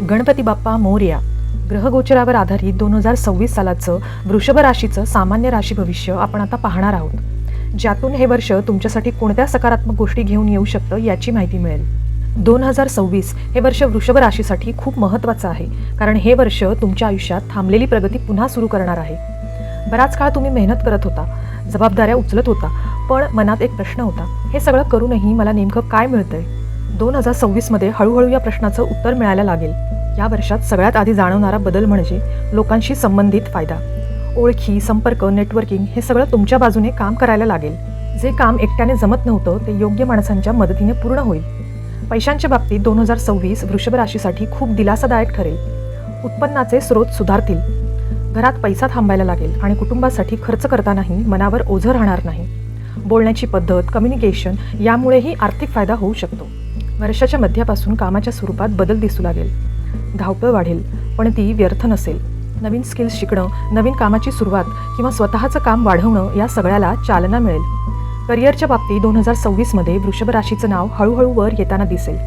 गणपती बाप्पा मोरया. ग्रहगोचरावर आधारित 2026 सालाचं वृषभ राशीचं सामान्य राशी भविष्य आपण आता पाहणार आहोत, ज्यातून हे वर्ष तुमच्यासाठी कोणत्या सकारात्मक गोष्टी घेऊन येऊ शकतं याची माहिती मिळेल. 2026 हे वर्ष वृषभ राशीसाठी खूप महत्त्वाचं आहे, कारण हे वर्ष तुमच्या आयुष्यात थांबलेली प्रगती पुन्हा सुरू करणार आहे. बराच काळ तुम्ही मेहनत करत होता, जबाबदाऱ्या उचलत होता, पण मनात एक प्रश्न होता, हे सगळं करूनही मला नेमकं काय मिळतंय. 2026 मध्ये हळूहळू या प्रश्नाचं उत्तर मिळायला लागेल. या वर्षात सगळ्यात आधी जाणवणारा बदल म्हणजे लोकांशी संबंधित फायदा. ओळखी, संपर्क, नेटवर्किंग हे सगळं तुमच्या बाजूने काम करायला लागेल. जे काम एकट्याने जमत नव्हतं ते योग्य माणसांच्या मदतीने पूर्ण होईल. पैशांच्या बाबतीत 2026 वृषभ राशीसाठी खूप दिलासादायक ठरेल. उत्पन्नाचे स्रोत सुधारतील. घरात पैसा थांबायला लागेल आणि कुटुंबासाठी खर्च करतानाही मनावर ओझं राहणार नाही. बोलण्याची पद्धत, कम्युनिकेशन यामुळेही आर्थिक फायदा होऊ शकतो. वर्षाच्या मध्यापासून कामाच्या स्वरूपात बदल दिसू लागेल. धावपळ वाढेल, पण ती व्यर्थ नसेल. नवीन स्किल्स शिकणं, नवीन कामाची सुरुवात किंवा स्वतःचं काम वाढवणं या सगळ्याला चालना मिळेल. करिअरच्या बाबतीत 2026 मध्ये वृषभ राशीचं नाव हळूहळू वर येताना दिसेल.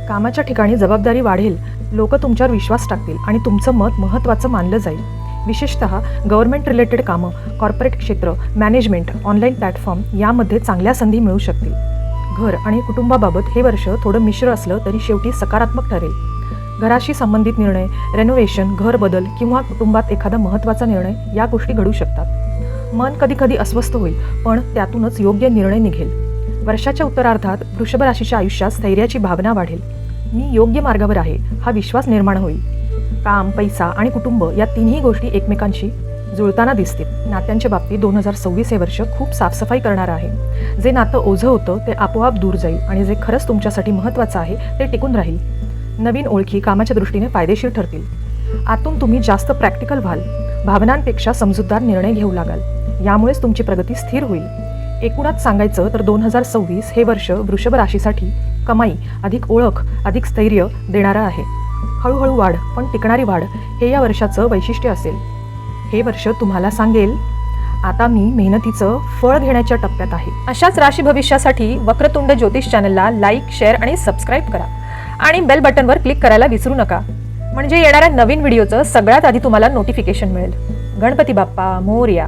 कामाच्या ठिकाणी जबाबदारी वाढेल, लोक तुमच्यावर विश्वास टाकतील आणि तुमचं मत महत्त्वाचं मानलं जाईल. विशेषतः गव्हर्नमेंट रिलेटेड कामं, कॉर्पोरेट क्षेत्र, मॅनेजमेंट, ऑनलाईन प्लॅटफॉर्म यामध्ये चांगल्या संधी मिळू शकतील. घर आणि कुटुंबाबाबत हे वर्ष थोडं मिश्र असलं तरी शेवटी सकारात्मक ठरेल. घराशी संबंधित निर्णय, रेनोव्हेशन, घर बदल किंवा कुटुंबात एखादा महत्त्वाचा निर्णय या गोष्टी घडू शकतात. मन कधीकधी अस्वस्थ होईल, पण त्यातूनच योग्य निर्णय निघेल. वर्षाच्या उत्तरार्धात वृषभ राशीच्या आयुष्यात स्थैर्याची भावना वाढेल. मी योग्य मार्गावर आहे हा विश्वास निर्माण होईल. काम, पैसा आणि कुटुंब या तिन्ही गोष्टी एकमेकांशी जुळताना दिसतील. नात्यांच्या बाबतीत 2026 हे वर्ष खूप साफसफाई करणार आहे. जे नातं ओझं होतं ते आपोआप दूर जाईल आणि जे खरंच तुमच्यासाठी महत्त्वाचं आहे ते टिकून राहील. नवीन ओळखी कामाच्या दृष्टीने फायदेशीर ठरतील. आतून तुम्ही जास्त प्रॅक्टिकल व्हाल, भावनांपेक्षा समजूतदार निर्णय घेऊ लागाल. यामुळेच तुमची प्रगती स्थिर होईल. एकूणात सांगायचं तर 2026 हे वर्ष वृषभ राशीसाठी कमाई, अधिक ओळख, अधिक स्थैर्य देणारं आहे. हळूहळू वाढ, पण टिकणारी वाढ हे या वर्षाचं वैशिष्ट्य असेल. हे वर्ष तुम्हाला सांगेल, आता मी मेहनतीचं फळ घेण्याच्या टप्प्यात आहे. अशाच राशी भविष्यासाठी वक्रतुंड ज्योतिष चॅनलला लाईक, शेअर आणि सबस्क्राईब करा आणि बेल बटनवर क्लिक करायला विसरू नका, म्हणजे येणाऱ्या नवीन व्हिडिओचं सगळ्यात आधी तुम्हाला नोटिफिकेशन मिळेल. गणपती बाप्पा मोरया.